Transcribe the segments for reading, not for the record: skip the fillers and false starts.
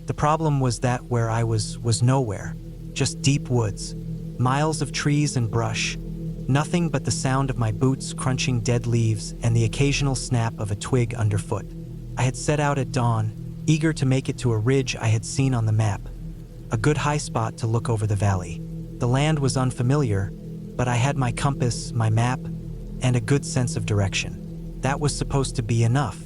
The problem was that where I was nowhere, just deep woods, miles of trees and brush, nothing but the sound of my boots crunching dead leaves and the occasional snap of a twig underfoot. I had set out at dawn, eager to make it to a ridge I had seen on the map, a good high spot to look over the valley. The land was unfamiliar, but I had my compass, my map, and a good sense of direction. That was supposed to be enough.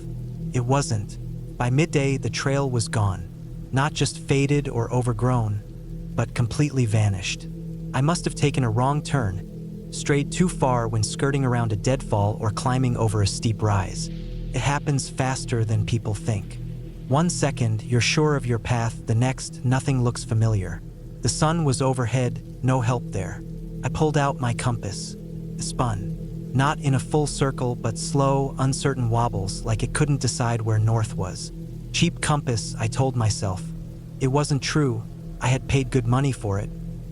It wasn't. By midday, the trail was gone. Not just faded or overgrown, but completely vanished. I must have taken a wrong turn, strayed too far when skirting around a deadfall or climbing over a steep rise. It happens faster than people think. 1 second, you're sure of your path, the next, nothing looks familiar. The sun was overhead, no help there. I pulled out my compass. It spun. Not in a full circle, but slow, uncertain wobbles, like it couldn't decide where north was. Cheap compass, I told myself. It wasn't true. I had paid good money for it.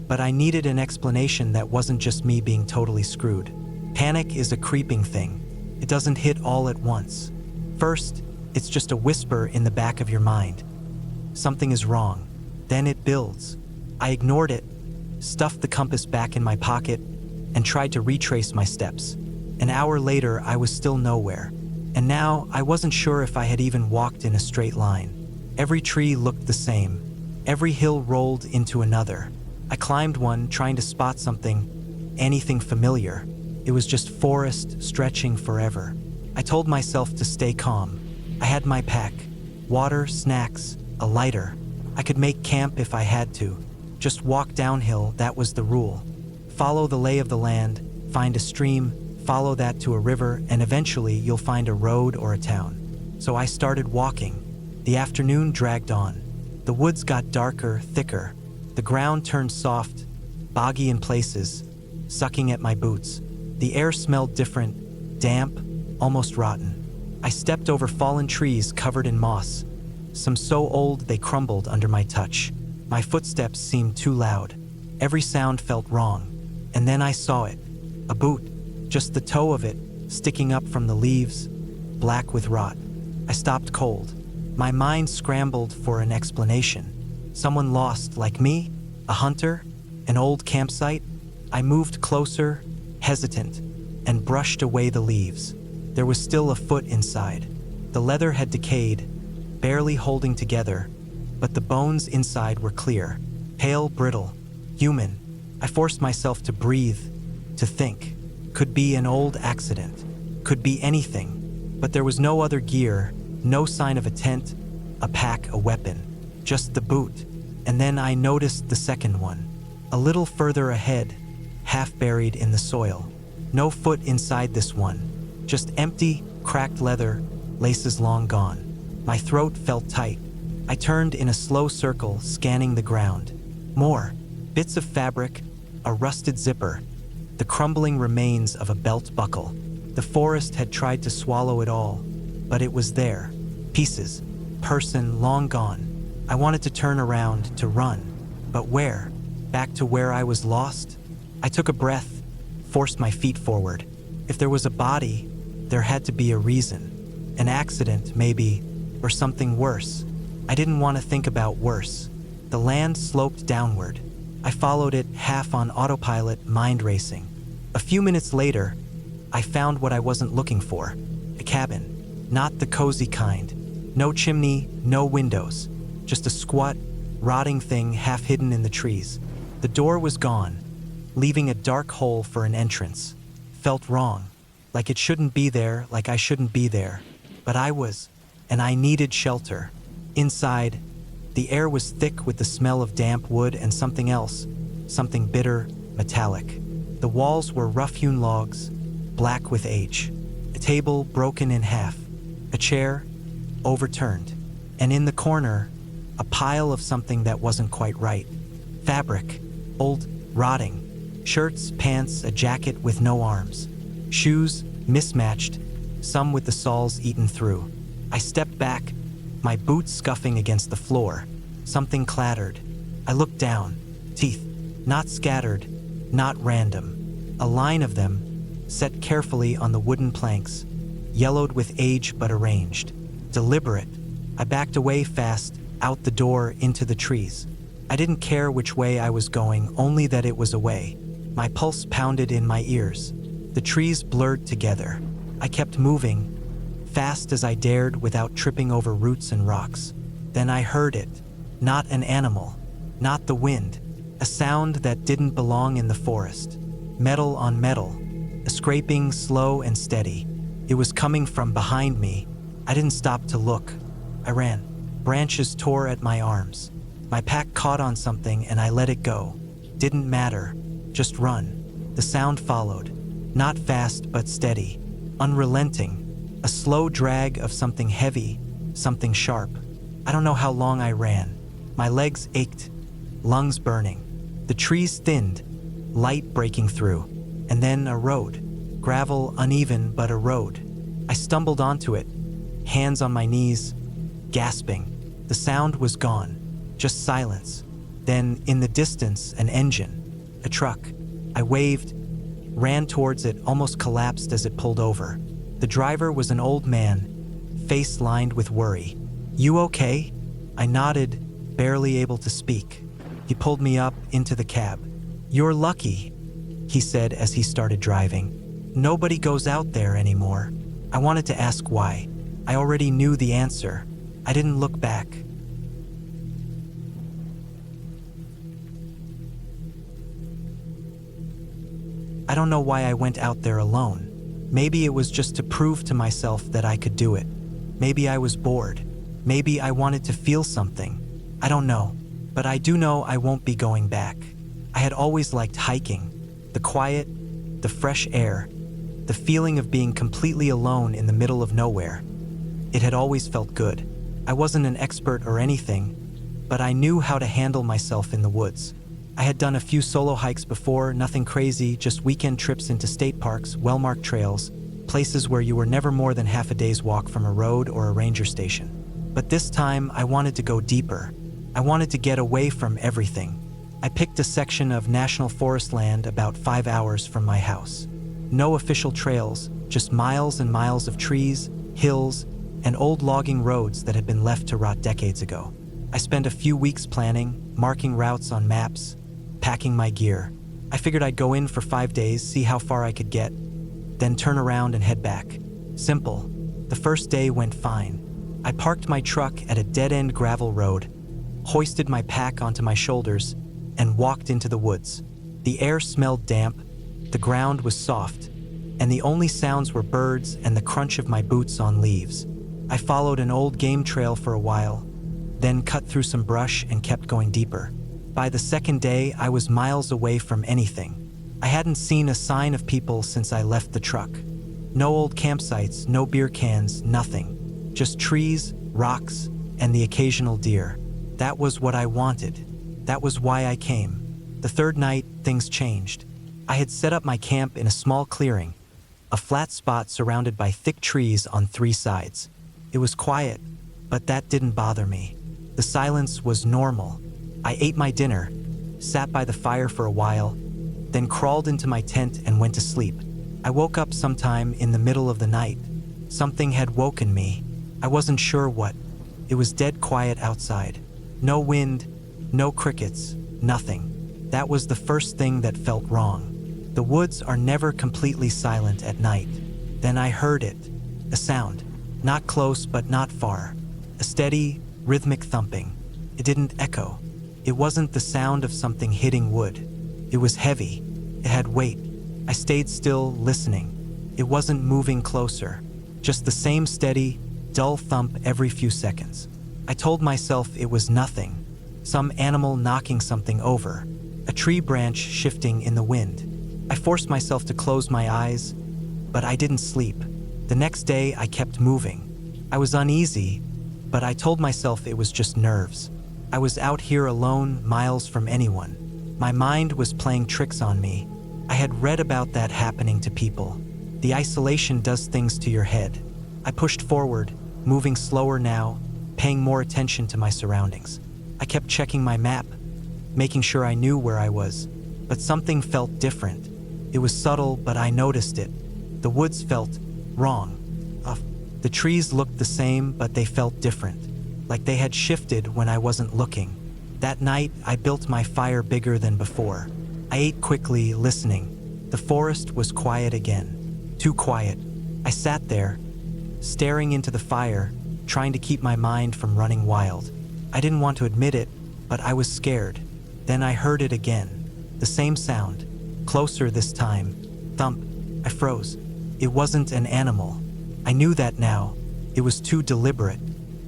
But I needed an explanation that wasn't just me being totally screwed. Panic is a creeping thing. It doesn't hit all at once. First, it's just a whisper in the back of your mind. Something is wrong. Then it builds. I ignored it, stuffed the compass back in my pocket, and tried to retrace my steps. An hour later, I was still nowhere. And now, I wasn't sure if I had even walked in a straight line. Every tree looked the same. Every hill rolled into another. I climbed one, trying to spot something, anything familiar. It was just forest stretching forever. I told myself to stay calm. I had my pack, water, snacks, a lighter. I could make camp if I had to. Just walk downhill, that was the rule. Follow the lay of the land, find a stream, follow that to a river, and eventually you'll find a road or a town. So I started walking. The afternoon dragged on. The woods got darker, thicker. The ground turned soft, boggy in places, sucking at my boots. The air smelled different, damp, almost rotten. I stepped over fallen trees covered in moss, some so old they crumbled under my touch. My footsteps seemed too loud. Every sound felt wrong. And then I saw it. A boot, just the toe of it, sticking up from the leaves, black with rot. I stopped cold. My mind scrambled for an explanation. Someone lost, like me? A hunter? An old campsite? I moved closer, hesitant, and brushed away the leaves. There was still a foot inside. The leather had decayed, barely holding together, but the bones inside were clear, pale, brittle, human. I forced myself to breathe, to think. Could be an old accident, could be anything, but there was no other gear, no sign of a tent, a pack, a weapon, just the boot. And then I noticed the second one, a little further ahead, half buried in the soil. No foot inside this one, just empty, cracked leather, laces long gone. My throat felt tight. I turned in a slow circle, scanning the ground. More, bits of fabric, a rusted zipper, the crumbling remains of a belt buckle. The forest had tried to swallow it all, but it was there. Pieces, person long gone. I wanted to turn around, to run. But where? Back to where I was lost? I took a breath, forced my feet forward. If there was a body, there had to be a reason. An accident, maybe, or something worse. I didn't want to think about worse. The land sloped downward. I followed it, half on autopilot, mind racing. A few minutes later, I found what I wasn't looking for. A cabin. Not the cozy kind. No chimney, no windows. Just a squat, rotting thing half hidden in the trees. The door was gone, leaving a dark hole for an entrance. Felt wrong. Like it shouldn't be there, like I shouldn't be there. But I was, and I needed shelter. Inside, the air was thick with the smell of damp wood and something else, something bitter, metallic. The walls were rough-hewn logs, black with age. A table broken in half. A chair, overturned. And in the corner, a pile of something that wasn't quite right. Fabric, old, rotting. Shirts, pants, a jacket with no arms. Shoes, mismatched, some with the soles eaten through. I stepped back, my boots scuffing against the floor. Something clattered. I looked down. Teeth, not scattered, not random. A line of them, set carefully on the wooden planks, yellowed with age but arranged. Deliberate. I backed away fast, out the door into the trees. I didn't care which way I was going, only that it was away. My pulse pounded in my ears. The trees blurred together. I kept moving, fast as I dared without tripping over roots and rocks. Then I heard it. Not an animal, not the wind. A sound that didn't belong in the forest. Metal on metal, a scraping slow and steady. It was coming from behind me. I didn't stop to look. I ran. Branches tore at my arms. My pack caught on something and I let it go. Didn't matter. Just run. The sound followed. Not fast but steady. Unrelenting. A slow drag of something heavy, something sharp. I don't know how long I ran. My legs ached, lungs burning. The trees thinned, light breaking through. And then a road. Gravel, uneven, but a road. I stumbled onto it, hands on my knees, gasping. The sound was gone. Just silence. Then, in the distance, an engine. A truck. I waved, ran towards it, almost collapsed as it pulled over. The driver was an old man, face lined with worry. "You okay?" I nodded, barely able to speak. He pulled me up into the cab. "You're lucky," he said as he started driving. "Nobody goes out there anymore." I wanted to ask why. I already knew the answer. I didn't look back. I don't know why I went out there alone. Maybe it was just to prove to myself that I could do it. Maybe I was bored. Maybe I wanted to feel something. I don't know. But I do know I won't be going back. I had always liked hiking. The quiet, the fresh air, the feeling of being completely alone in the middle of nowhere. It had always felt good. I wasn't an expert or anything, but I knew how to handle myself in the woods. I had done a few solo hikes before, nothing crazy, just weekend trips into state parks, well-marked trails, places where you were never more than half a day's walk from a road or a ranger station. But this time, I wanted to go deeper. I wanted to get away from everything. I picked a section of national forest land about 5 hours from my house. No official trails, just miles and miles of trees, hills, and old logging roads that had been left to rot decades ago. I spent a few weeks planning, marking routes on maps, packing my gear. I figured I'd go in for 5 days, see how far I could get, then turn around and head back. Simple. The first day went fine. I parked my truck at a dead-end gravel road, hoisted my pack onto my shoulders, and walked into the woods. The air smelled damp, the ground was soft, and the only sounds were birds and the crunch of my boots on leaves. I followed an old game trail for a while, then cut through some brush and kept going deeper. By the second day, I was miles away from anything. I hadn't seen a sign of people since I left the truck. No old campsites, no beer cans, nothing. Just trees, rocks, and the occasional deer. That was what I wanted. That was why I came. The third night, things changed. I had set up my camp in a small clearing, a flat spot surrounded by thick trees on 3 sides. It was quiet, but that didn't bother me. The silence was normal. I ate my dinner, sat by the fire for a while, then crawled into my tent and went to sleep. I woke up sometime in the middle of the night. Something had woken me. I wasn't sure what. It was dead quiet outside. No wind, no crickets, nothing. That was the first thing that felt wrong. The woods are never completely silent at night. Then I heard it. A sound. Not close, but not far. A steady, rhythmic thumping. It didn't echo. It wasn't the sound of something hitting wood. It was heavy. It had weight. I stayed still, listening. It wasn't moving closer. Just the same steady, dull thump every few seconds. I told myself it was nothing. Some animal knocking something over. A tree branch shifting in the wind. I forced myself to close my eyes, but I didn't sleep. The next day, I kept moving. I was uneasy, but I told myself it was just nerves. I was out here alone, miles from anyone. My mind was playing tricks on me. I had read about that happening to people. The isolation does things to your head. I pushed forward, moving slower now, paying more attention to my surroundings. I kept checking my map, making sure I knew where I was. But something felt different. It was subtle, but I noticed it. The woods felt wrong. The trees looked the same, but they felt different. like they had shifted when I wasn't looking. That night, I built my fire bigger than before. I ate quickly, listening. The forest was quiet again. Too quiet. I sat there, staring into the fire, trying to keep my mind from running wild. I didn't want to admit it, but I was scared. Then I heard it again. The same sound. Closer this time. Thump. I froze. It wasn't an animal. I knew that now. It was too deliberate.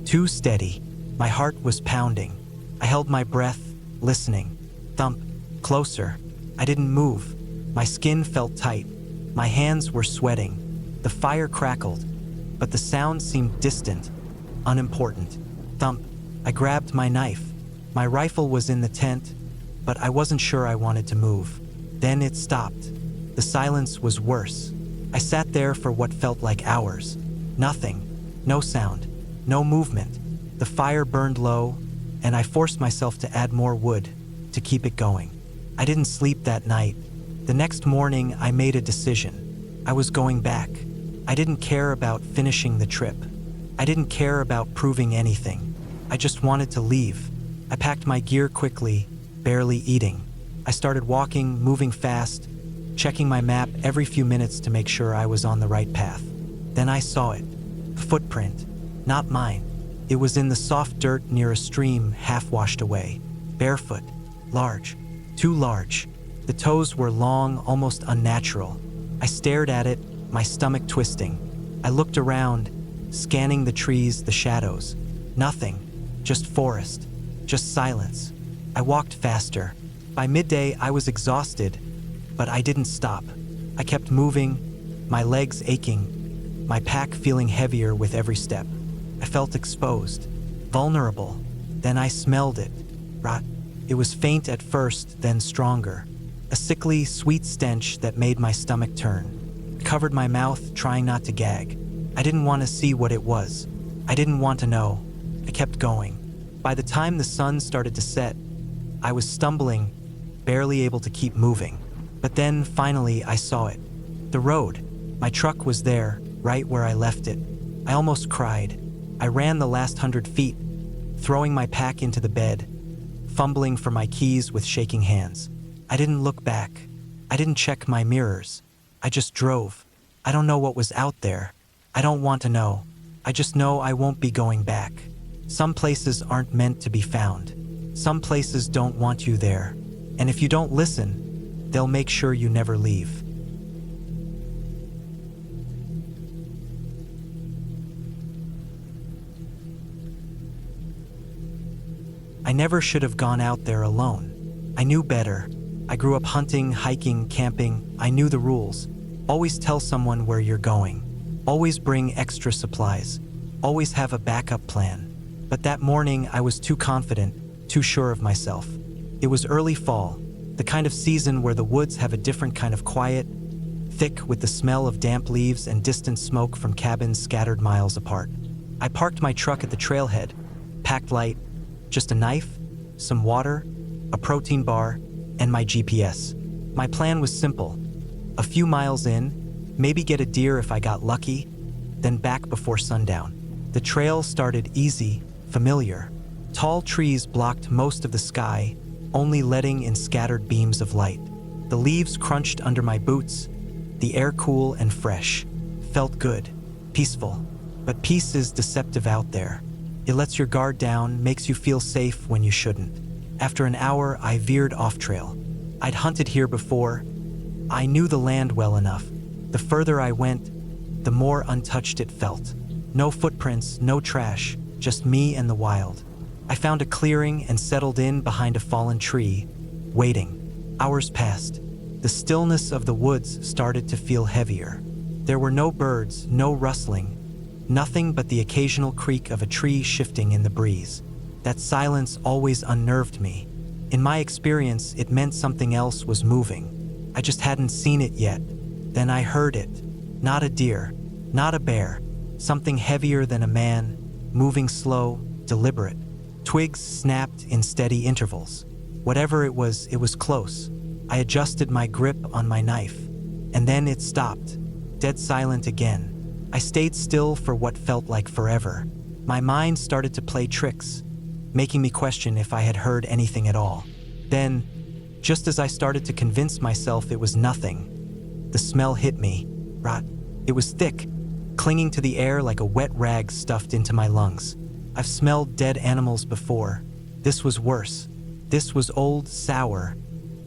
Too steady. My heart was pounding. I held my breath, listening. Thump. Closer. I didn't move. My skin felt tight. My hands were sweating. The fire crackled, but the sound seemed distant, unimportant. Thump. I grabbed my knife. My rifle was in the tent, but I wasn't sure I wanted to move. Then it stopped. The silence was worse. I sat there for what felt like hours. Nothing. No sound. No movement. The fire burned low, and I forced myself to add more wood to keep it going. I didn't sleep that night. The next morning, I made a decision. I was going back. I didn't care about finishing the trip. I didn't care about proving anything. I just wanted to leave. I packed my gear quickly, barely eating. I started walking, moving fast, checking my map every few minutes to make sure I was on the right path. Then I saw it. A footprint. Not mine. It was in the soft dirt near a stream half washed away. Barefoot. Large. Too large. The toes were long, almost unnatural. I stared at it, my stomach twisting. I looked around, scanning the trees, the shadows. Nothing. Just forest. Just silence. I walked faster. By midday, I was exhausted, but I didn't stop. I kept moving, my legs aching, my pack feeling heavier with every step. I felt exposed, vulnerable. Then I smelled it. Rot. It was faint at first, then stronger. A sickly, sweet stench that made my stomach turn. I covered my mouth, trying not to gag. I didn't want to see what it was. I didn't want to know. I kept going. By the time the sun started to set, I was stumbling, barely able to keep moving. But then, finally, I saw it. The road. My truck was there, right where I left it. I almost cried. I ran the last 100 feet, throwing my pack into the bed, fumbling for my keys with shaking hands. I didn't look back. I didn't check my mirrors. I just drove. I don't know what was out there. I don't want to know. I just know I won't be going back. Some places aren't meant to be found. Some places don't want you there. And if you don't listen, they'll make sure you never leave. I never should have gone out there alone. I knew better. I grew up hunting, hiking, camping. I knew the rules. Always tell someone where you're going. Always bring extra supplies. Always have a backup plan. But that morning, I was too confident, too sure of myself. It was early fall, the kind of season where the woods have a different kind of quiet, thick with the smell of damp leaves and distant smoke from cabins scattered miles apart. I parked my truck at the trailhead, packed light, just a knife, some water, a protein bar, and my GPS. My plan was simple. A few miles in, maybe get a deer if I got lucky, then back before sundown. The trail started easy, familiar. Tall trees blocked most of the sky, only letting in scattered beams of light. The leaves crunched under my boots, the air cool and fresh. Felt good, peaceful. But peace is deceptive out there. It lets your guard down, makes you feel safe when you shouldn't. After an hour, I veered off trail. I'd hunted here before. I knew the land well enough. The further I went, the more untouched it felt. No footprints, no trash, just me and the wild. I found a clearing and settled in behind a fallen tree, waiting. Hours passed. The stillness of the woods started to feel heavier. There were no birds, no rustling, nothing but the occasional creak of a tree shifting in the breeze. That silence always unnerved me. In my experience, it meant something else was moving. I just hadn't seen it yet. Then I heard it. Not a deer, not a bear, something heavier than a man, moving slow, deliberate. Twigs snapped in steady intervals. Whatever it was close. I adjusted my grip on my knife, and then it stopped, dead silent again. I stayed still for what felt like forever. My mind started to play tricks, making me question if I had heard anything at all. Then, just as I started to convince myself it was nothing, the smell hit me. Rot. It was thick, clinging to the air like a wet rag stuffed into my lungs. I've smelled dead animals before. This was worse. This was old, sour,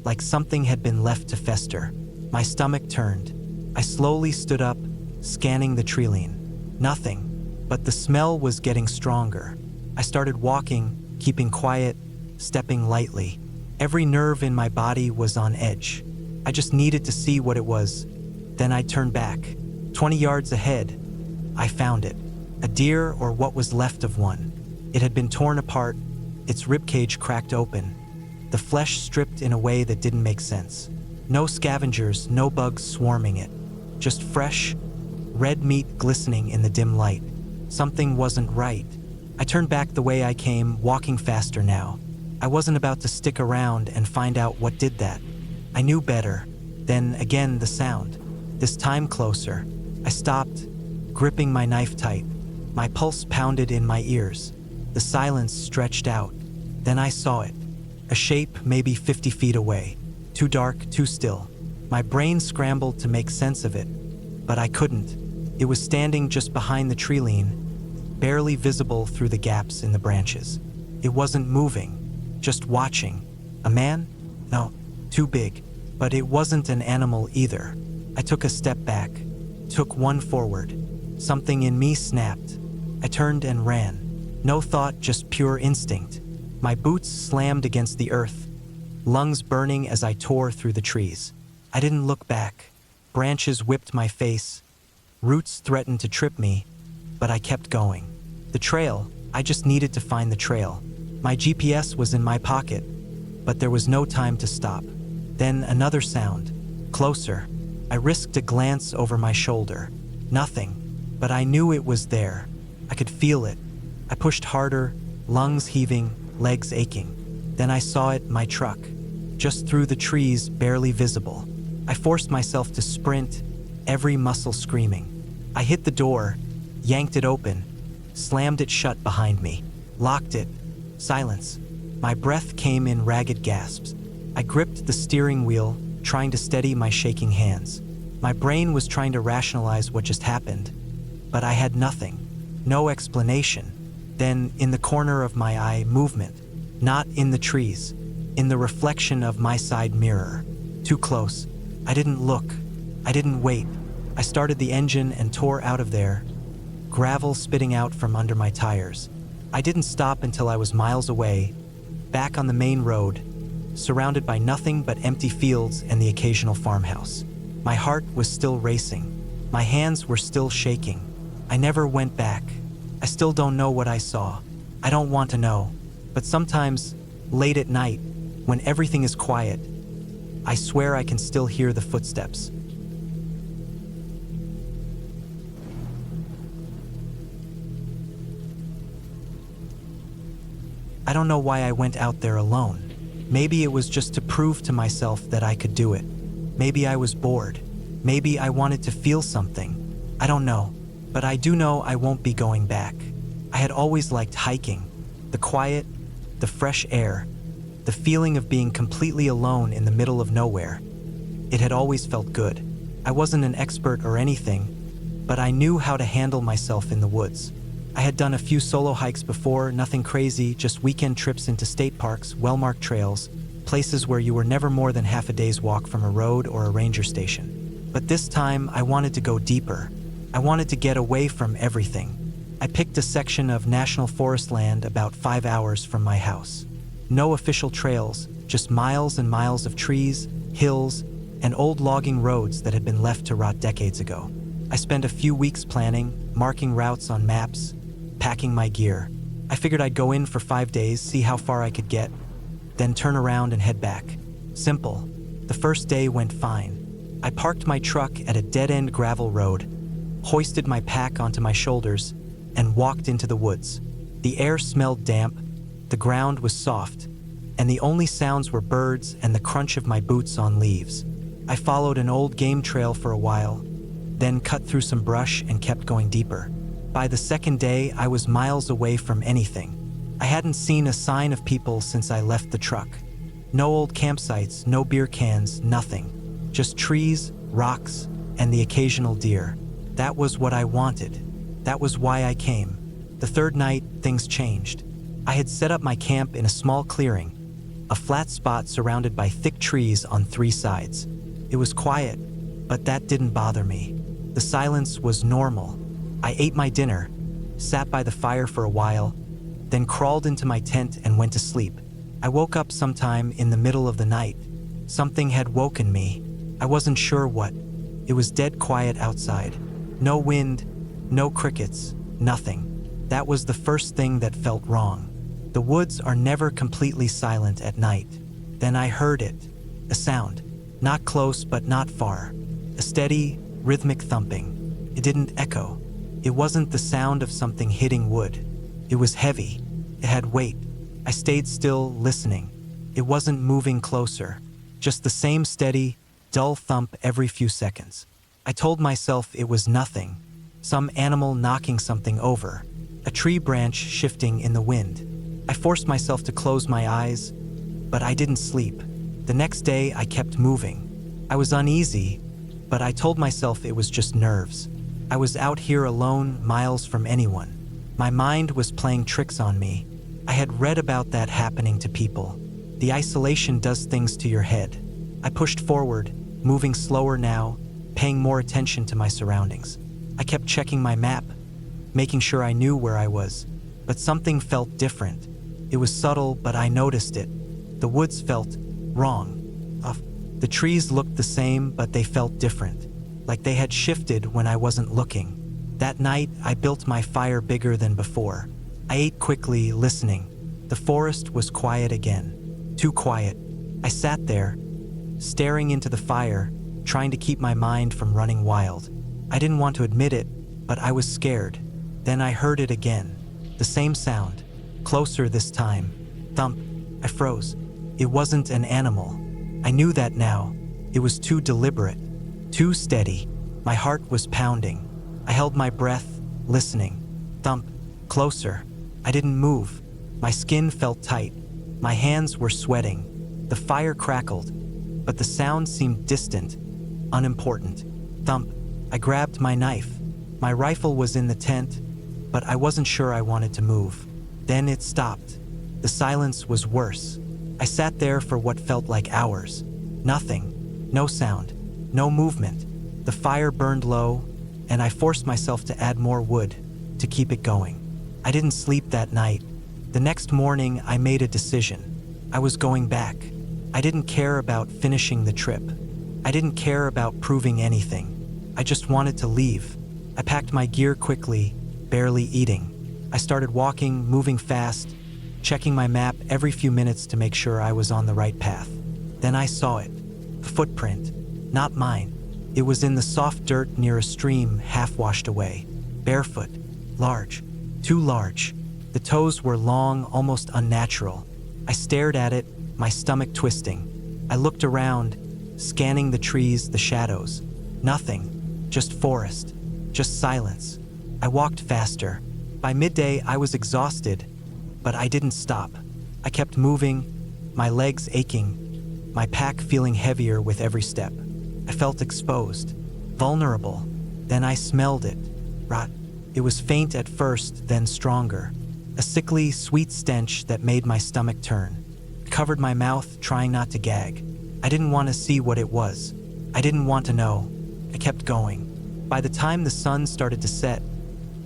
like something had been left to fester. My stomach turned. I slowly stood up, scanning the treeline. Nothing, but the smell was getting stronger. I started walking, keeping quiet, stepping lightly. Every nerve in my body was on edge. I just needed to see what it was. Then I turned back. 20 yards ahead, I found it. A deer, or what was left of one. It had been torn apart, its ribcage cracked open, the flesh stripped in a way that didn't make sense. No scavengers, no bugs swarming it. Just fresh, red meat glistening in the dim light. Something wasn't right. I turned back the way I came, walking faster now. I wasn't about to stick around and find out what did that. I knew better. Then again the sound. This time closer. I stopped, gripping my knife tight. My pulse pounded in my ears. The silence stretched out. Then I saw it. A shape maybe 50 feet away. Too dark, too still. My brain scrambled to make sense of it, but I couldn't. It was standing just behind the treeline, barely visible through the gaps in the branches. It wasn't moving, just watching. A man? No, too big. But it wasn't an animal either. I took a step back, took one forward. Something in me snapped. I turned and ran. No thought, just pure instinct. My boots slammed against the earth, lungs burning as I tore through the trees. I didn't look back. Branches whipped my face. Roots threatened to trip me, but I kept going. The trail, I just needed to find the trail. My GPS was in my pocket, but there was no time to stop. Then another sound, closer. I risked a glance over my shoulder. Nothing, but I knew it was there. I could feel it. I pushed harder, lungs heaving, legs aching. Then I saw it, my truck, just through the trees, barely visible. I forced myself to sprint, every muscle screaming. I hit the door, yanked it open, slammed it shut behind me, locked it. Silence. My breath came in ragged gasps. I gripped the steering wheel, trying to steady my shaking hands. My brain was trying to rationalize what just happened, but I had nothing, no explanation. Then, in the corner of my eye, movement. Not in the trees, in the reflection of my side mirror. Too close. I didn't look. I didn't wait. I started the engine and tore out of there, gravel spitting out from under my tires. I didn't stop until I was miles away, back on the main road, surrounded by nothing but empty fields and the occasional farmhouse. My heart was still racing. My hands were still shaking. I never went back. I still don't know what I saw. I don't want to know. But sometimes, late at night, when everything is quiet, I swear I can still hear the footsteps. I don't know why I went out there alone. Maybe it was just to prove to myself that I could do it. Maybe I was bored. Maybe I wanted to feel something. I don't know. But I do know I won't be going back. I had always liked hiking. The quiet, the fresh air, the feeling of being completely alone in the middle of nowhere. It had always felt good. I wasn't an expert or anything, but I knew how to handle myself in the woods. I had done a few solo hikes before, nothing crazy, just weekend trips into state parks, well-marked trails, places where you were never more than half a day's walk from a road or a ranger station. But this time, I wanted to go deeper. I wanted to get away from everything. I picked a section of national forest land about 5 hours from my house. No official trails, just miles and miles of trees, hills, and old logging roads that had been left to rot decades ago. I spent a few weeks planning, marking routes on maps, packing my gear. I figured I'd go in for 5 days, see how far I could get, then turn around and head back. Simple. The first day went fine. I parked my truck at a dead-end gravel road, hoisted my pack onto my shoulders, and walked into the woods. The air smelled damp, the ground was soft, and the only sounds were birds and the crunch of my boots on leaves. I followed an old game trail for a while, then cut through some brush and kept going deeper. By the second day, I was miles away from anything. I hadn't seen a sign of people since I left the truck. No old campsites, no beer cans, nothing. Just trees, rocks, and the occasional deer. That was what I wanted. That was why I came. The third night, things changed. I had set up my camp in a small clearing, a flat spot surrounded by thick trees on 3 sides. It was quiet, but that didn't bother me. The silence was normal. I ate my dinner, sat by the fire for a while, then crawled into my tent and went to sleep. I woke up sometime in the middle of the night. Something had woken me. I wasn't sure what. It was dead quiet outside. No wind, no crickets, nothing. That was the first thing that felt wrong. The woods are never completely silent at night. Then I heard it. A sound. Not close, but not far. A steady, rhythmic thumping. It didn't echo. It wasn't the sound of something hitting wood. It was heavy. It had weight. I stayed still, listening. It wasn't moving closer. Just the same steady, dull thump every few seconds. I told myself it was nothing. Some animal knocking something over. A tree branch shifting in the wind. I forced myself to close my eyes, but I didn't sleep. The next day, I kept moving. I was uneasy, but I told myself it was just nerves. I was out here alone, miles from anyone. My mind was playing tricks on me. I had read about that happening to people. The isolation does things to your head. I pushed forward, moving slower now, paying more attention to my surroundings. I kept checking my map, making sure I knew where I was. But something felt different. It was subtle, but I noticed it. The woods felt wrong. The trees looked the same, but they felt different. Like they had shifted when I wasn't looking. That night, I built my fire bigger than before. I ate quickly, listening. The forest was quiet again. Too quiet. I sat there, staring into the fire, trying to keep my mind from running wild. I didn't want to admit it, but I was scared. Then I heard it again. The same sound. Closer this time. Thump. I froze. It wasn't an animal. I knew that now. It was too deliberate. Too steady. My heart was pounding. I held my breath, listening. Thump. Closer. I didn't move. My skin felt tight. My hands were sweating. The fire crackled, but the sound seemed distant, unimportant. Thump. I grabbed my knife. My rifle was in the tent, but I wasn't sure I wanted to move. Then it stopped. The silence was worse. I sat there for what felt like hours. Nothing. No sound. No movement. The fire burned low, and I forced myself to add more wood to keep it going. I didn't sleep that night. The next morning, I made a decision. I was going back. I didn't care about finishing the trip. I didn't care about proving anything. I just wanted to leave. I packed my gear quickly, barely eating. I started walking, moving fast, checking my map every few minutes to make sure I was on the right path. Then I saw it. A footprint. Not mine. It was in the soft dirt near a stream, half washed away. Barefoot. Large. Too large. The toes were long, almost unnatural. I stared at it, my stomach twisting. I looked around, scanning the trees, the shadows. Nothing. Just forest. Just silence. I walked faster. By midday, I was exhausted, but I didn't stop. I kept moving, my legs aching, my pack feeling heavier with every step. I felt exposed, vulnerable. Then I smelled it. Rot. It was faint at first, then stronger. A sickly, sweet stench that made my stomach turn. I covered my mouth, trying not to gag. I didn't want to see what it was. I didn't want to know. I kept going. By the time the sun started to set,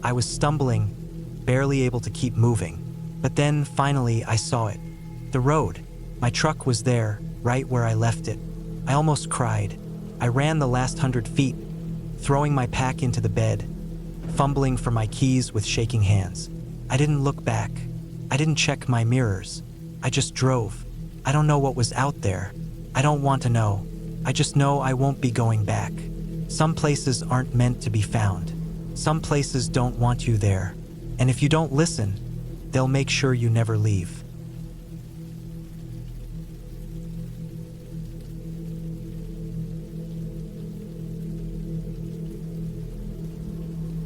I was stumbling, barely able to keep moving. But then, finally, I saw it. The road. My truck was there, right where I left it. I almost cried. I ran the last 100 feet, throwing my pack into the bed, fumbling for my keys with shaking hands. I didn't look back. I didn't check my mirrors. I just drove. I don't know what was out there. I don't want to know. I just know I won't be going back. Some places aren't meant to be found. Some places don't want you there. And if you don't listen, they'll make sure you never leave.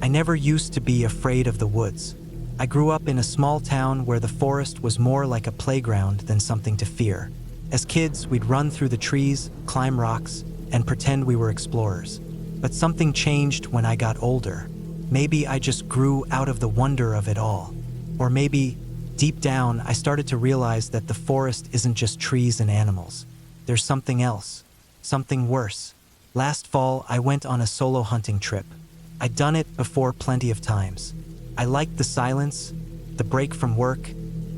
I never used to be afraid of the woods. I grew up in a small town where the forest was more like a playground than something to fear. As kids, we'd run through the trees, climb rocks, and pretend we were explorers. But something changed when I got older. Maybe I just grew out of the wonder of it all. Or maybe, deep down, I started to realize that the forest isn't just trees and animals. There's something else, something worse. Last fall, I went on a solo hunting trip. I'd done it before plenty of times. I liked the silence, the break from work,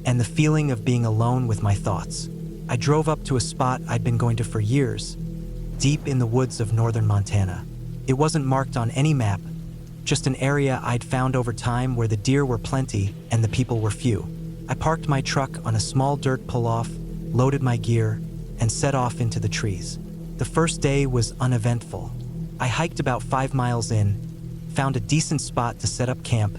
and the feeling of being alone with my thoughts. I drove up to a spot I'd been going to for years, deep in the woods of northern Montana. It wasn't marked on any map, just an area I'd found over time where the deer were plenty and the people were few. I parked my truck on a small dirt pull-off, loaded my gear, and set off into the trees. The first day was uneventful. I hiked about 5 miles in, found a decent spot to set up camp,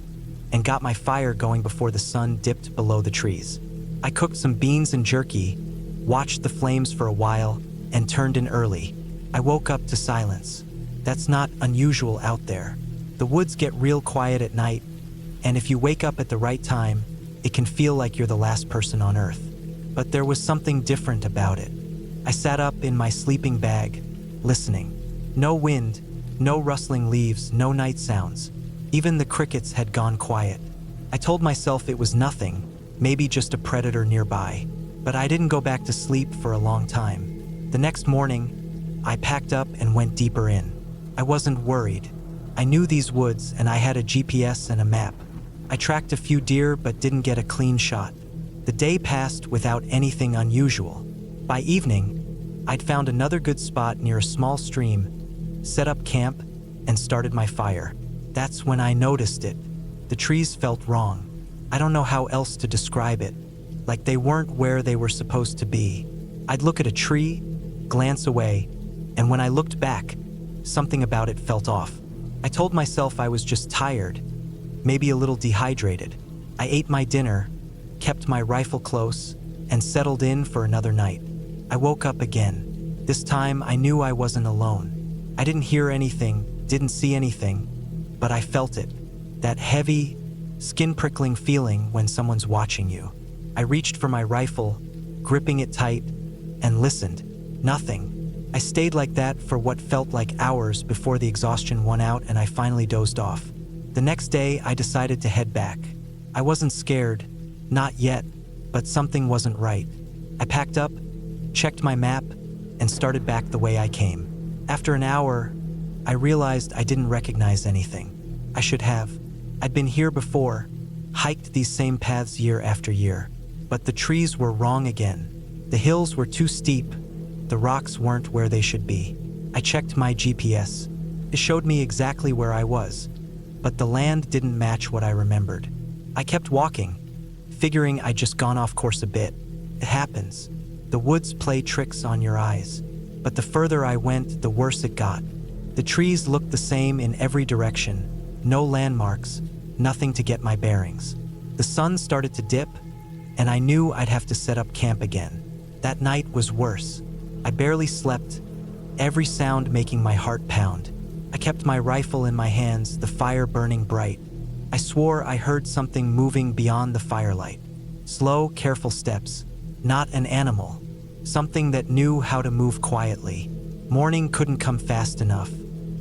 and got my fire going before the sun dipped below the trees. I cooked some beans and jerky, watched the flames for a while, and turned in early. I woke up to silence. That's not unusual out there. The woods get real quiet at night, and if you wake up at the right time, it can feel like you're the last person on earth. But there was something different about it. I sat up in my sleeping bag, listening. No wind, no rustling leaves, no night sounds. Even the crickets had gone quiet. I told myself it was nothing, maybe just a predator nearby. But I didn't go back to sleep for a long time. The next morning, I packed up and went deeper in. I wasn't worried. I knew these woods and I had a GPS and a map. I tracked a few deer but didn't get a clean shot. The day passed without anything unusual. By evening, I'd found another good spot near a small stream, set up camp, and started my fire. That's when I noticed it. The trees felt wrong. I don't know how else to describe it. Like they weren't where they were supposed to be. I'd look at a tree, glance away, and when I looked back, something about it felt off. I told myself I was just tired, maybe a little dehydrated. I ate my dinner, kept my rifle close, and settled in for another night. I woke up again. This time I knew I wasn't alone. I didn't hear anything, didn't see anything, but I felt it. That heavy, skin-prickling feeling when someone's watching you. I reached for my rifle, gripping it tight, and listened. Nothing. I stayed like that for what felt like hours before the exhaustion won out and I finally dozed off. The next day, I decided to head back. I wasn't scared, not yet, but something wasn't right. I packed up, checked my map, and started back the way I came. After an hour, I realized I didn't recognize anything. I should have. I'd been here before, hiked these same paths year after year. But the trees were wrong again. The hills were too steep. The rocks weren't where they should be. I checked my GPS. It showed me exactly where I was, but the land didn't match what I remembered. I kept walking, figuring I'd just gone off course a bit. It happens. The woods play tricks on your eyes. But the further I went, the worse it got. The trees looked the same in every direction. No landmarks, nothing to get my bearings. The sun started to dip, and I knew I'd have to set up camp again. That night was worse. I barely slept, every sound making my heart pound. I kept my rifle in my hands, the fire burning bright. I swore I heard something moving beyond the firelight. Slow, careful steps. Not an animal. Something that knew how to move quietly. Morning couldn't come fast enough.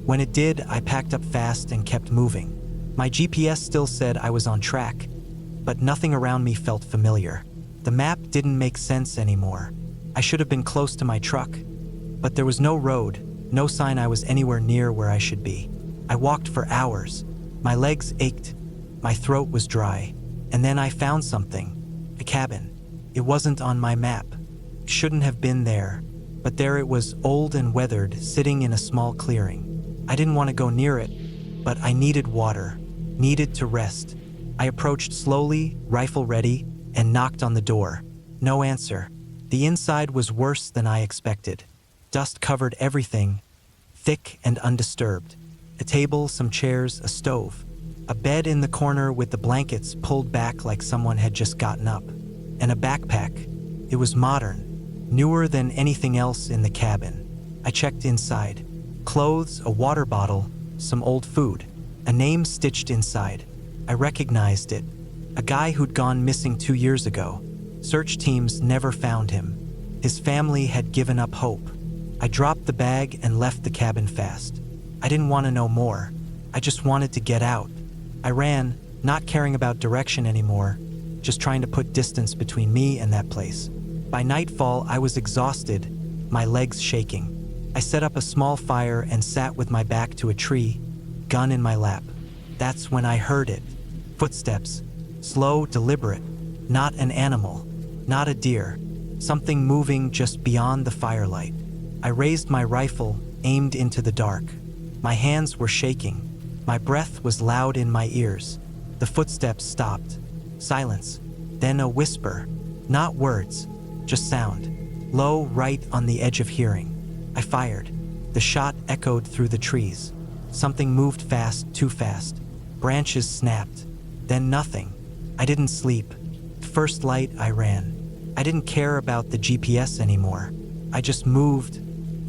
When it did, I packed up fast and kept moving. My GPS still said I was on track, but nothing around me felt familiar. The map didn't make sense anymore. I should have been close to my truck, but there was no road, no sign I was anywhere near where I should be. I walked for hours. My legs ached, my throat was dry, and then I found something, a cabin. It wasn't on my map. It shouldn't have been there, but there it was, old and weathered, sitting in a small clearing. I didn't want to go near it, but I needed water, needed to rest. I approached slowly, rifle ready, and knocked on the door. No answer. The inside was worse than I expected. Dust covered everything, thick and undisturbed. A table, some chairs, a stove. A bed in the corner with the blankets pulled back like someone had just gotten up. And a backpack. It was modern, newer than anything else in the cabin. I checked inside. Clothes, a water bottle, some old food. A name stitched inside. I recognized it. A guy who'd gone missing 2 years ago. Search teams never found him. His family had given up hope. I dropped the bag and left the cabin fast. I didn't want to know more. I just wanted to get out. I ran, not caring about direction anymore, just trying to put distance between me and that place. By nightfall, I was exhausted, my legs shaking. I set up a small fire and sat with my back to a tree, gun in my lap. That's when I heard it. Footsteps. Slow, deliberate. Not an animal. Not a deer. Something moving just beyond the firelight. I raised my rifle, aimed into the dark. My hands were shaking. My breath was loud in my ears. The footsteps stopped. Silence. Then a whisper. Not words, just sound. Low, right on the edge of hearing. I fired. The shot echoed through the trees. Something moved fast, too fast. Branches snapped. Then nothing. I didn't sleep. First light, I ran. I didn't care about the GPS anymore. I just moved,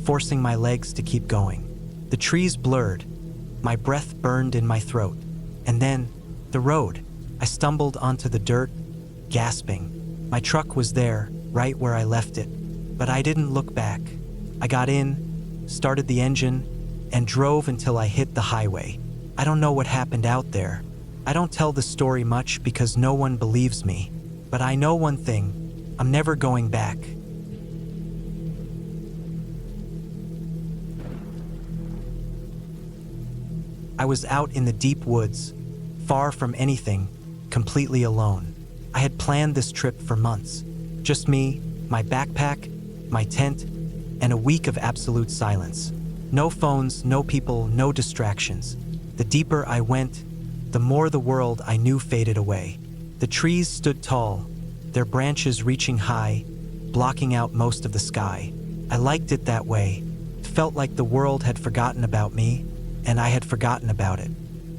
forcing my legs to keep going. The trees blurred. My breath burned in my throat. And then, the road. I stumbled onto the dirt, gasping. My truck was there, right where I left it. But I didn't look back. I got in, started the engine, and drove until I hit the highway. I don't know what happened out there. I don't tell the story much because no one believes me. But I know one thing. I'm never going back. I was out in the deep woods, far from anything, completely alone. I had planned this trip for months. Just me, my backpack, my tent, and a week of absolute silence. No phones, no people, no distractions. The deeper I went, the more the world I knew faded away. The trees stood tall, their branches reaching high, blocking out most of the sky. I liked it that way. It felt like the world had forgotten about me, and I had forgotten about it.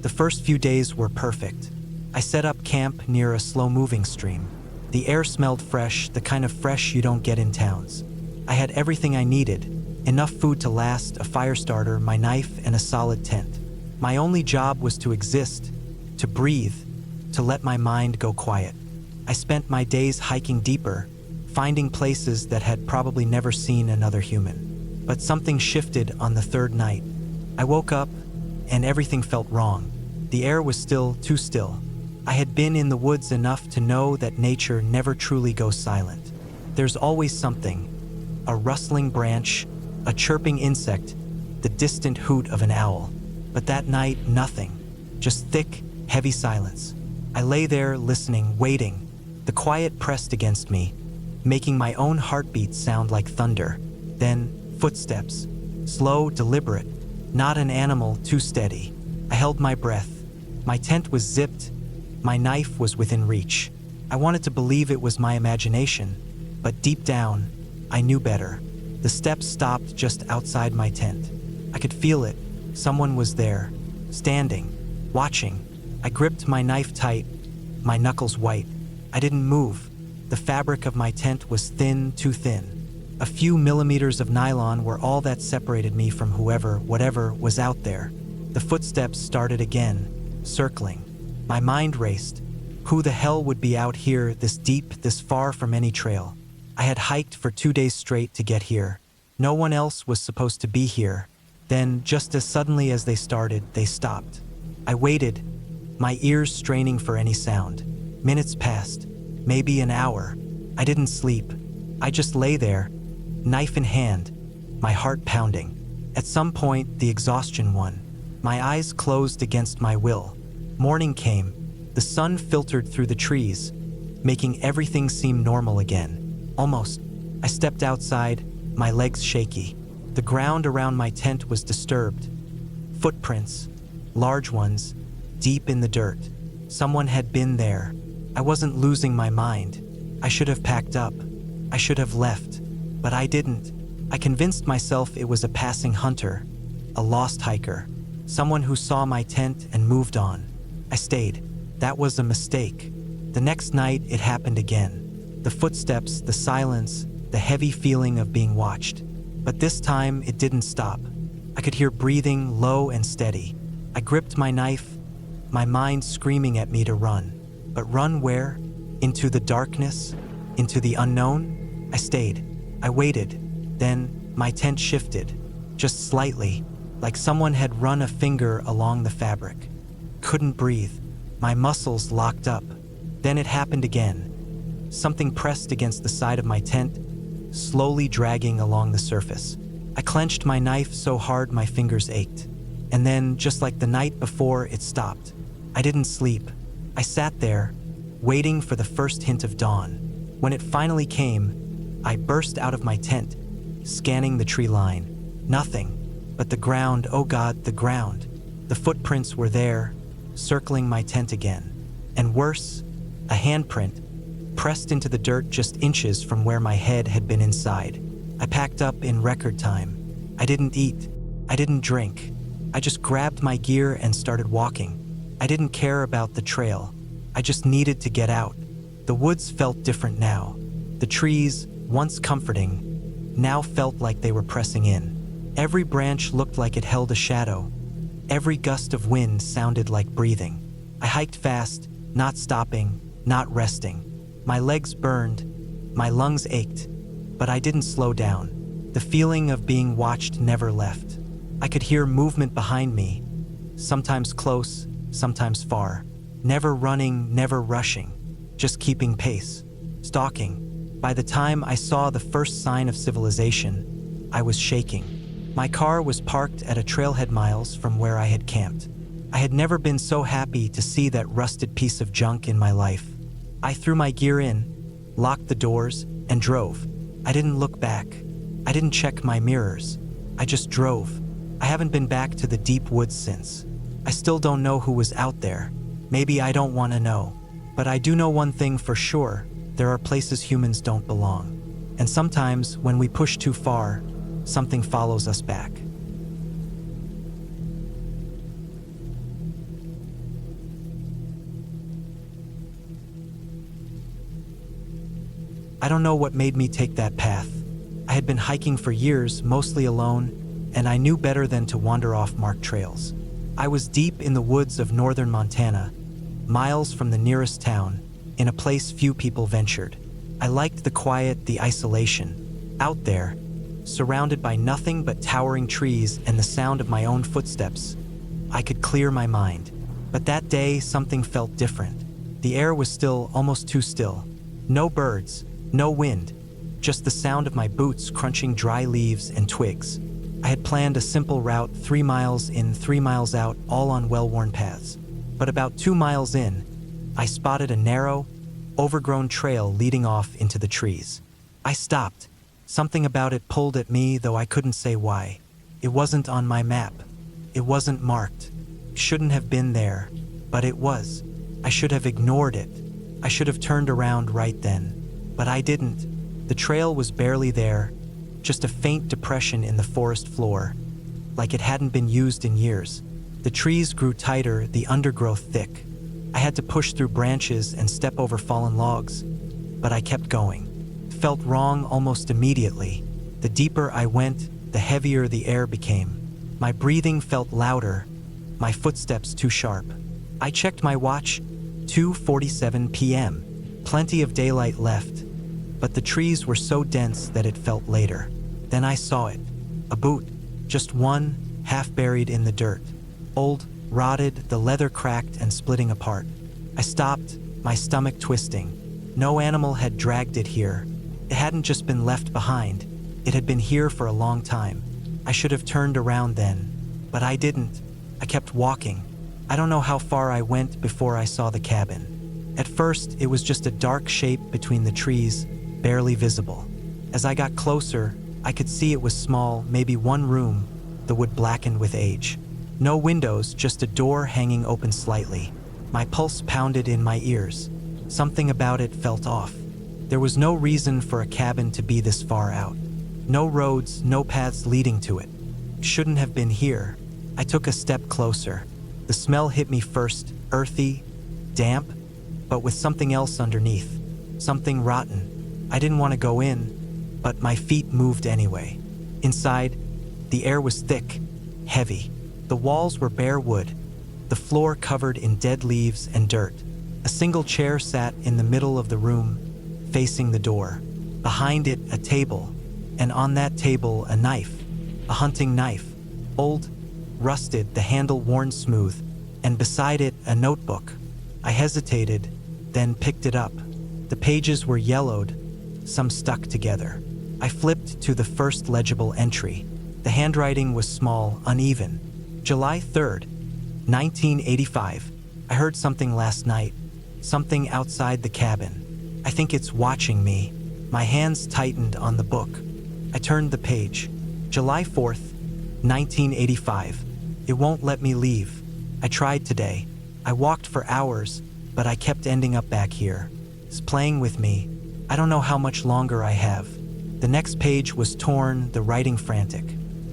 The first few days were perfect. I set up camp near a slow-moving stream. The air smelled fresh, the kind of fresh you don't get in towns. I had everything I needed, enough food to last, a fire starter, my knife, and a solid tent. My only job was to exist, to breathe, to let my mind go quiet. I spent my days hiking deeper, finding places that had probably never seen another human. But something shifted on the third night. I woke up, and everything felt wrong. The air was still too still. I had been in the woods enough to know that nature never truly goes silent. There's always something. A rustling branch, a chirping insect, the distant hoot of an owl. But that night, nothing. Just thick, heavy silence. I lay there listening, waiting. The quiet pressed against me, making my own heartbeat sound like thunder. Then, footsteps. Slow, deliberate. Not an animal, too steady. I held my breath. My tent was zipped. My knife was within reach. I wanted to believe it was my imagination, but deep down, I knew better. The steps stopped just outside my tent. I could feel it. Someone was there, standing, watching. I gripped my knife tight, my knuckles white. I didn't move. The fabric of my tent was thin, too thin. A few millimeters of nylon were all that separated me from whatever was out there. The footsteps started again, circling. My mind raced. Who the hell would be out here, this deep, this far from any trail? I had hiked for 2 days straight to get here. No one else was supposed to be here. Then, just as suddenly as they started, they stopped. I waited, my ears straining for any sound. Minutes passed, maybe an hour. I didn't sleep. I just lay there, knife in hand, my heart pounding. At some point, the exhaustion won. My eyes closed against my will. Morning came. The sun filtered through the trees, making everything seem normal again. Almost. I stepped outside, my legs shaky. The ground around my tent was disturbed. Footprints, large ones, deep in the dirt. Someone had been there. I wasn't losing my mind. I should have packed up. I should have left. But I didn't. I convinced myself it was a passing hunter, a lost hiker, someone who saw my tent and moved on. I stayed. That was a mistake. The next night, it happened again. The footsteps, the silence, the heavy feeling of being watched. But this time, it didn't stop. I could hear breathing, low and steady. I gripped my knife, my mind screaming at me to run. But run where? Into the darkness? Into the unknown? I stayed. I waited. Then my tent shifted, just slightly, like someone had run a finger along the fabric. Couldn't breathe. My muscles locked up. Then it happened again. Something pressed against the side of my tent, slowly dragging along the surface. I clenched my knife so hard my fingers ached. And then, just like the night before, it stopped. I didn't sleep. I sat there, waiting for the first hint of dawn. When it finally came, I burst out of my tent, scanning the tree line. Nothing, but the ground, oh God, the ground. The footprints were there, circling my tent again. And worse, a handprint, pressed into the dirt just inches from where my head had been inside. I packed up in record time. I didn't eat. I didn't drink. I just grabbed my gear and started walking. I didn't care about the trail. I just needed to get out. The woods felt different now. The trees, once comforting, now felt like they were pressing in. Every branch looked like it held a shadow. Every gust of wind sounded like breathing. I hiked fast, not stopping, not resting. My legs burned, my lungs ached, but I didn't slow down. The feeling of being watched never left. I could hear movement behind me, sometimes close, sometimes far. Never running, never rushing, just keeping pace, stalking. By the time I saw the first sign of civilization, I was shaking. My car was parked at a trailhead miles from where I had camped. I had never been so happy to see that rusted piece of junk in my life. I threw my gear in, locked the doors, and drove. I didn't look back. I didn't check my mirrors. I just drove. I haven't been back to the deep woods since. I still don't know who was out there. Maybe I don't want to know. But I do know one thing for sure. There are places humans don't belong. And sometimes, when we push too far, something follows us back. I don't know what made me take that path. I had been hiking for years, mostly alone, and I knew better than to wander off marked trails. I was deep in the woods of northern Montana, miles from the nearest town, in a place few people ventured. I liked the quiet, the isolation. Out there, surrounded by nothing but towering trees and the sound of my own footsteps, I could clear my mind. But that day, something felt different. The air was still, almost too still. No birds, no wind, just the sound of my boots crunching dry leaves and twigs. I had planned a simple route, 3 miles in, 3 miles out, all on well-worn paths. But about 2 miles in, I spotted a narrow, overgrown trail leading off into the trees. I stopped. Something about it pulled at me, though I couldn't say why. It wasn't on my map. It wasn't marked. It shouldn't have been there, but it was. I should have ignored it. I should have turned around right then. But I didn't. The trail was barely there, just a faint depression in the forest floor, like it hadn't been used in years. The trees grew tighter, the undergrowth thick. I had to push through branches and step over fallen logs, but I kept going. It felt wrong almost immediately. The deeper I went, the heavier the air became. My breathing felt louder, my footsteps too sharp. I checked my watch, 2:47 p.m. Plenty of daylight left, but the trees were so dense that it felt later. Then I saw it. A boot, just one, half buried in the dirt. Old, rotted, the leather cracked and splitting apart. I stopped, my stomach twisting. No animal had dragged it here. It hadn't just been left behind. It had been here for a long time. I should have turned around then, but I didn't. I kept walking. I don't know how far I went before I saw the cabin. At first, it was just a dark shape between the trees, barely visible. As I got closer, I could see it was small, maybe one room, the wood blackened with age. No windows, just a door hanging open slightly. My pulse pounded in my ears. Something about it felt off. There was no reason for a cabin to be this far out. No roads, no paths leading to it. Shouldn't have been here. I took a step closer. The smell hit me first, earthy, damp, but with something else underneath. Something rotten. I didn't want to go in, but my feet moved anyway. Inside, the air was thick, heavy. The walls were bare wood, the floor covered in dead leaves and dirt. A single chair sat in the middle of the room, facing the door. Behind it, a table, and on that table, a knife, a hunting knife, old, rusted, the handle worn smooth, and beside it, a notebook. I hesitated, then picked it up. The pages were yellowed, some stuck together. I flipped to the first legible entry. The handwriting was small, uneven. July 3rd, 1985. I heard something last night, something outside the cabin. I think it's watching me. My hands tightened on the book. I turned the page. July 4th, 1985. It won't let me leave. I tried today. I walked for hours, but I kept ending up back here. It's playing with me. I don't know how much longer I have. The next page was torn, the writing frantic.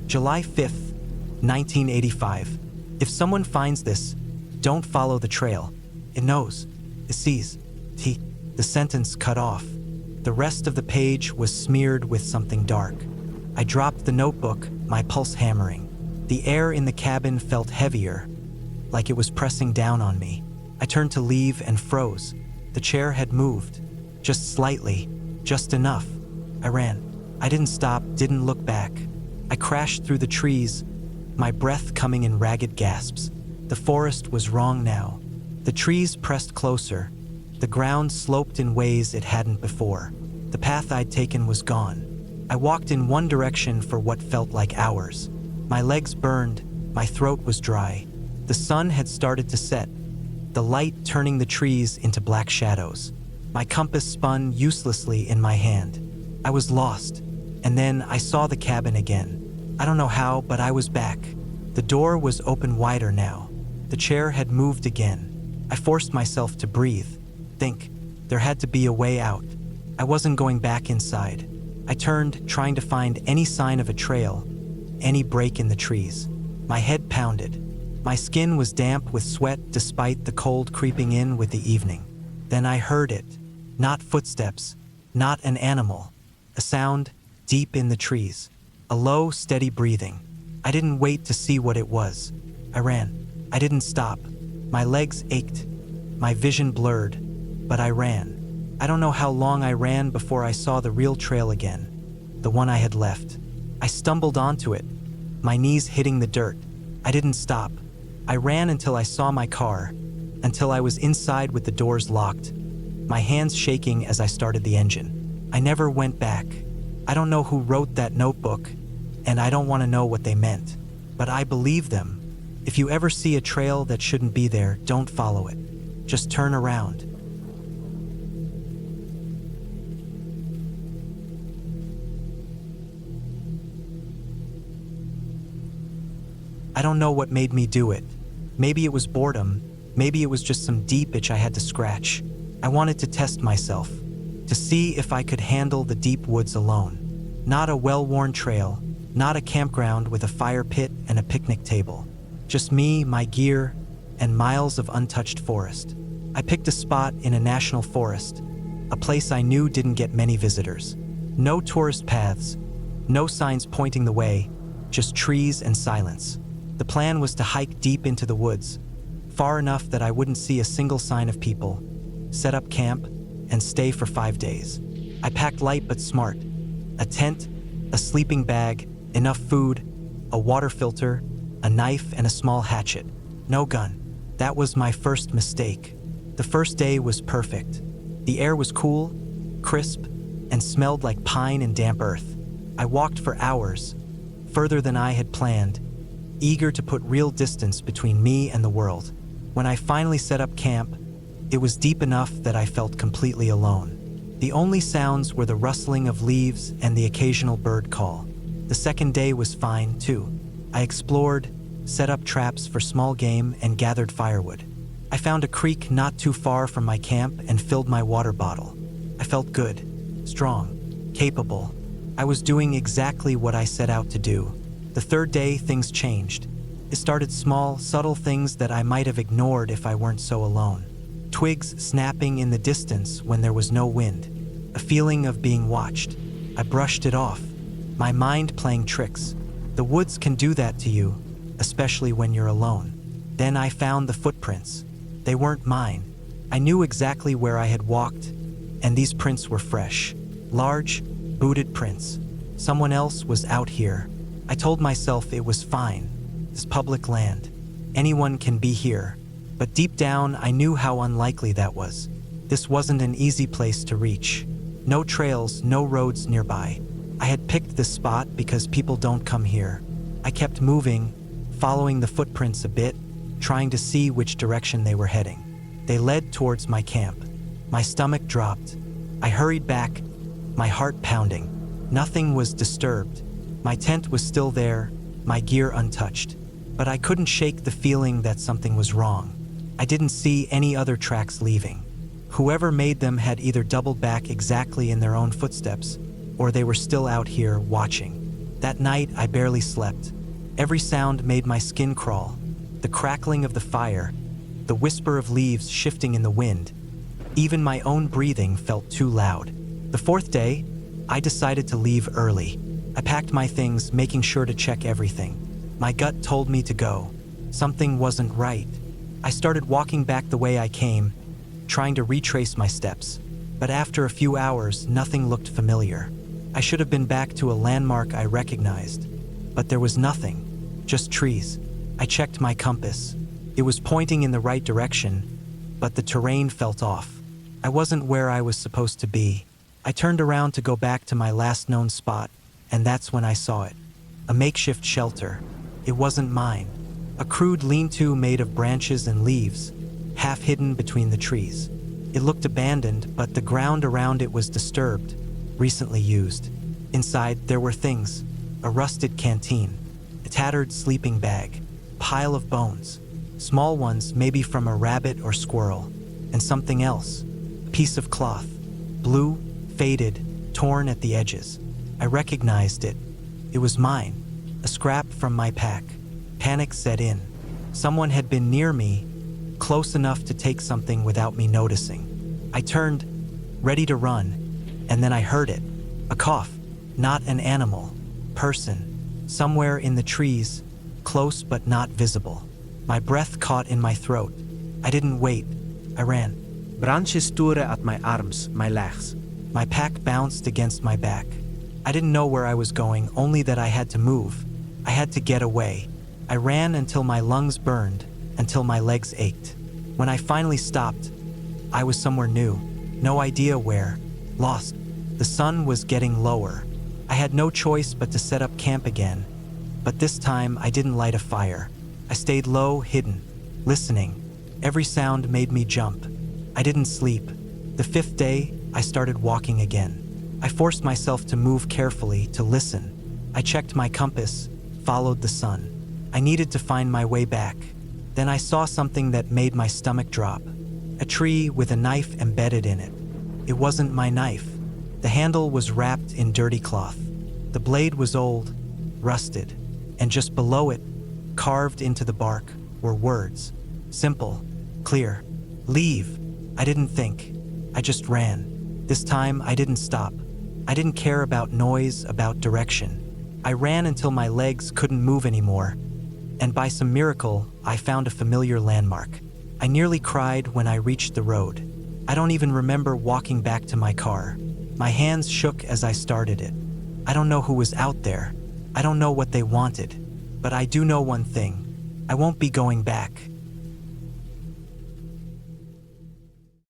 July 5th, 1985. If someone finds this, don't follow the trail. It knows. It sees. The sentence cut off. The rest of the page was smeared with something dark. I dropped the notebook, my pulse hammering. The air in the cabin felt heavier, like it was pressing down on me. I turned to leave and froze. The chair had moved. Just slightly, just enough. I ran. I didn't stop, didn't look back. I crashed through the trees, my breath coming in ragged gasps. The forest was wrong now. The trees pressed closer. The ground sloped in ways it hadn't before. The path I'd taken was gone. I walked in one direction for what felt like hours. My legs burned, my throat was dry. The sun had started to set, the light turning the trees into black shadows. My compass spun uselessly in my hand. I was lost, and then I saw the cabin again. I don't know how, but I was back. The door was open wider now. The chair had moved again. I forced myself to breathe, think. There had to be a way out. I wasn't going back inside. I turned, trying to find any sign of a trail, any break in the trees. My head pounded. My skin was damp with sweat despite the cold creeping in with the evening. Then I heard it. Not footsteps, not an animal. A sound deep in the trees. A low, steady breathing. I didn't wait to see what it was. I ran. I didn't stop. My legs ached. My vision blurred. But I ran. I don't know how long I ran before I saw the real trail again. The one I had left. I stumbled onto it, my knees hitting the dirt. I didn't stop. I ran until I saw my car, until I was inside with the doors locked, my hands shaking as I started the engine. I never went back. I don't know who wrote that notebook, and I don't want to know what they meant, but I believe them. If you ever see a trail that shouldn't be there, don't follow it. Just turn around. I don't know what made me do it. Maybe it was boredom. Maybe it was just some deep itch I had to scratch. I wanted to test myself, to see if I could handle the deep woods alone. Not a well-worn trail, not a campground with a fire pit and a picnic table. Just me, my gear, and miles of untouched forest. I picked a spot in a national forest, a place I knew didn't get many visitors. No tourist paths, no signs pointing the way, just trees and silence. The plan was to hike deep into the woods, far enough that I wouldn't see a single sign of people, set up camp, and stay for 5 days. I packed light but smart. A tent, a sleeping bag, enough food, a water filter, a knife, and a small hatchet. No gun. That was my first mistake. The first day was perfect. The air was cool, crisp, and smelled like pine and damp earth. I walked for hours, further than I had planned, eager to put real distance between me and the world. When I finally set up camp, it was deep enough that I felt completely alone. The only sounds were the rustling of leaves and the occasional bird call. The second day was fine, too. I explored, set up traps for small game, and gathered firewood. I found a creek not too far from my camp and filled my water bottle. I felt good, strong, capable. I was doing exactly what I set out to do. The third day, things changed. It started small, subtle things that I might have ignored if I weren't so alone. Twigs snapping in the distance when there was no wind. A feeling of being watched. I brushed it off. My mind playing tricks. The woods can do that to you, especially when you're alone. Then I found the footprints. They weren't mine. I knew exactly where I had walked, and these prints were fresh. Large, booted prints. Someone else was out here. I told myself it was fine. This public land. Anyone can be here. But deep down, I knew how unlikely that was. This wasn't an easy place to reach. No trails, no roads nearby. I had picked this spot because people don't come here. I kept moving, following the footprints a bit, trying to see which direction they were heading. They led towards my camp. My stomach dropped. I hurried back, my heart pounding. Nothing was disturbed. My tent was still there, my gear untouched. But I couldn't shake the feeling that something was wrong. I didn't see any other tracks leaving. Whoever made them had either doubled back exactly in their own footsteps, or they were still out here watching. That night, I barely slept. Every sound made my skin crawl. The crackling of the fire, the whisper of leaves shifting in the wind. Even my own breathing felt too loud. The fourth day, I decided to leave early. I packed my things, making sure to check everything. My gut told me to go. Something wasn't right. I started walking back the way I came, trying to retrace my steps. But after a few hours, nothing looked familiar. I should have been back to a landmark I recognized. But there was nothing, just trees. I checked my compass. It was pointing in the right direction, but the terrain felt off. I wasn't where I was supposed to be. I turned around to go back to my last known spot, and that's when I saw it. A makeshift shelter. It wasn't mine. A crude lean-to made of branches and leaves, half hidden between the trees. It looked abandoned, but the ground around it was disturbed, recently used. Inside, there were things: a rusted canteen, a tattered sleeping bag, pile of bones, small ones maybe from a rabbit or squirrel, and something else, a piece of cloth, blue, faded, torn at the edges. I recognized it. It was mine, a scrap from my pack. Panic set in. Someone had been near me, close enough to take something without me noticing. I turned, ready to run, and then I heard it. A cough, not an animal, person, somewhere in the trees, close but not visible. My breath caught in my throat. I didn't wait. I ran. Branches tore at my arms, my legs. My pack bounced against my back. I didn't know where I was going, only that I had to move. I had to get away. I ran until my lungs burned, until my legs ached. When I finally stopped, I was somewhere new. No idea where. Lost. The sun was getting lower. I had no choice but to set up camp again. But this time, I didn't light a fire. I stayed low, hidden, listening. Every sound made me jump. I didn't sleep. The fifth day, I started walking again. I forced myself to move carefully, to listen. I checked my compass, followed the sun. I needed to find my way back. Then I saw something that made my stomach drop. A tree with a knife embedded in it. It wasn't my knife. The handle was wrapped in dirty cloth. The blade was old, rusted, and just below it, carved into the bark, were words. Simple, clear. Leave. I didn't think. I just ran. This time, I didn't stop. I didn't care about noise, about direction. I ran until my legs couldn't move anymore, and by some miracle, I found a familiar landmark. I nearly cried when I reached the road. I don't even remember walking back to my car. My hands shook as I started it. I don't know who was out there. I don't know what they wanted. But I do know one thing. I won't be going back.